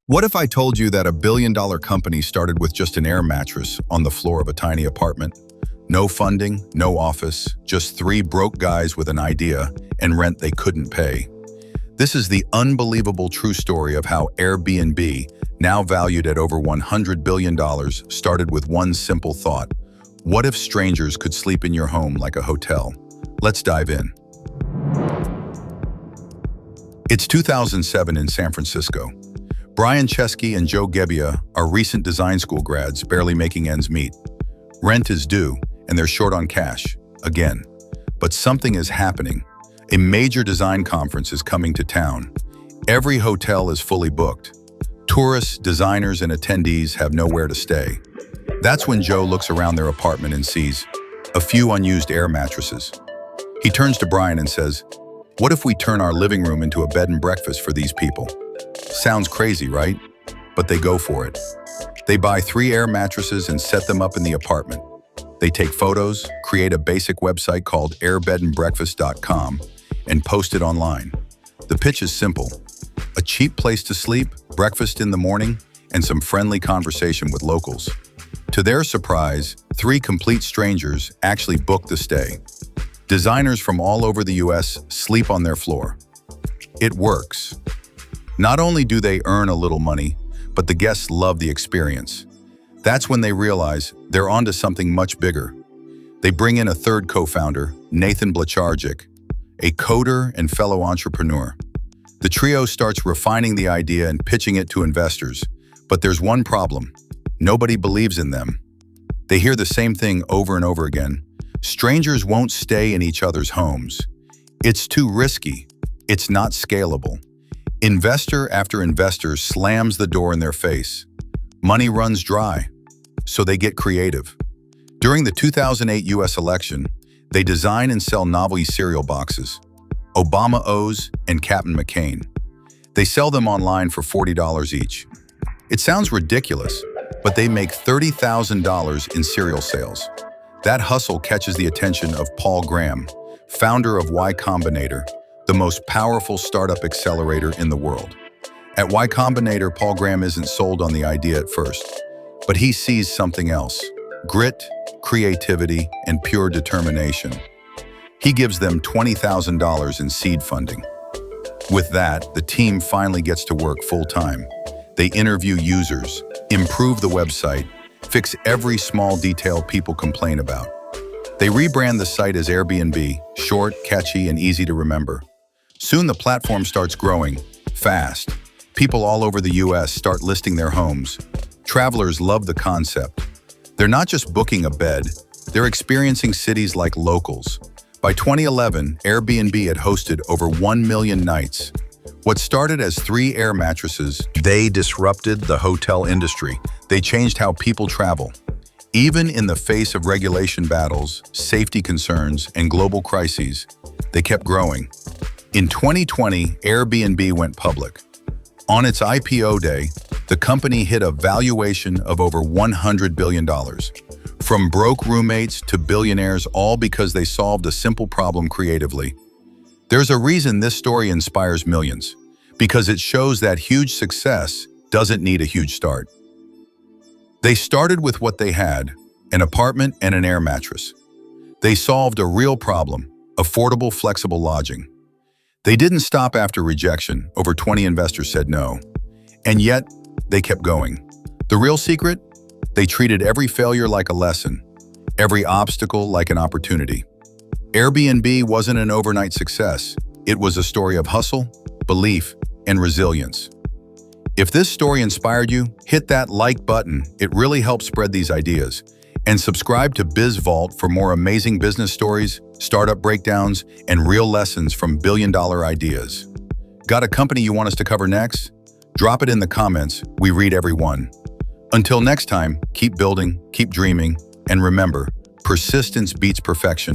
What if I told you that a billion-dollar company started with just an air mattress on the floor of a tiny apartment? No funding, no office, just three broke guys with an idea and rent they couldn't pay. This is the unbelievable true story of how Airbnb, now valued at over $100 billion, started with one simple thought. What if strangers could sleep in your home like a hotel? Let's dive in. It's 2007 in San Francisco. Brian Chesky and Joe Gebbia are recent design school grads barely making ends meet. Rent is due, and they're short on cash, again. But something is happening. A major design conference is coming to town. Every hotel is fully booked. Tourists, designers, and attendees have nowhere to stay. That's when Joe looks around their apartment and sees a few unused air mattresses. He turns to Brian and says, "What if we turn our living room into a bed and breakfast for these people?" Sounds crazy, right? But they go for it. They buy 3 air mattresses and set them up in the apartment. They take photos, create a basic website called airbedandbreakfast.com, and post it online. The pitch is simple. A cheap place to sleep, breakfast in the morning, and some friendly conversation with locals. To their surprise, 3 complete strangers actually book the stay. Designers from all over the US sleep on their floor. It works. Not only do they earn a little money, but the guests love the experience. That's when they realize they're onto something much bigger. They bring in a third co-founder, Nathan Blecharczyk, a coder and fellow entrepreneur. The trio starts refining the idea and pitching it to investors. But there's one problem. Nobody believes in them. They hear the same thing over and over again. Strangers won't stay in each other's homes. It's too risky. It's not scalable. Investor after investor slams the door in their face. Money runs dry, so they get creative. During the 2008 US election, they design and sell novelty cereal boxes, Obama O's and Captain McCain. They sell them online for $40 each. It sounds ridiculous, but they make $30,000 in cereal sales. That hustle catches the attention of Paul Graham, founder of Y Combinator, the most powerful startup accelerator in the world. At Y Combinator, Paul Graham isn't sold on the idea at first, but he sees something else: grit, creativity, and pure determination. He gives them $20,000 in seed funding. With that, the team finally gets to work full-time. They interview users, improve the website, fix every small detail people complain about. They rebrand the site as Airbnb, short, catchy, and easy to remember. Soon the platform starts growing, fast. People all over the US start listing their homes. Travelers love the concept. They're not just booking a bed, they're experiencing cities like locals. By 2011, Airbnb had hosted over 1 million nights. What started as 3 air mattresses, they disrupted the hotel industry. They changed how people travel. Even in the face of regulation battles, safety concerns, and global crises, they kept growing. In 2020, Airbnb went public. On its IPO day, the company hit a valuation of over $100 billion. From broke roommates to billionaires, all because they solved a simple problem creatively. There's a reason this story inspires millions, because it shows that huge success doesn't need a huge start. They started with what they had, an apartment and an air mattress. They solved a real problem, affordable, flexible lodging. They didn't stop after rejection. Over 20 investors said no. And yet, they kept going. The real secret? They treated every failure like a lesson, every obstacle like an opportunity. Airbnb wasn't an overnight success. It was a story of hustle, belief, and resilience. If this story inspired you, hit that like button. It really helps spread these ideas. And subscribe to BizVault for more amazing business stories, startup breakdowns, and real lessons from billion-dollar ideas. Got a company you want us to cover next? Drop it in the comments. We read every one. Until next time, keep building, keep dreaming, and remember, persistence beats perfection.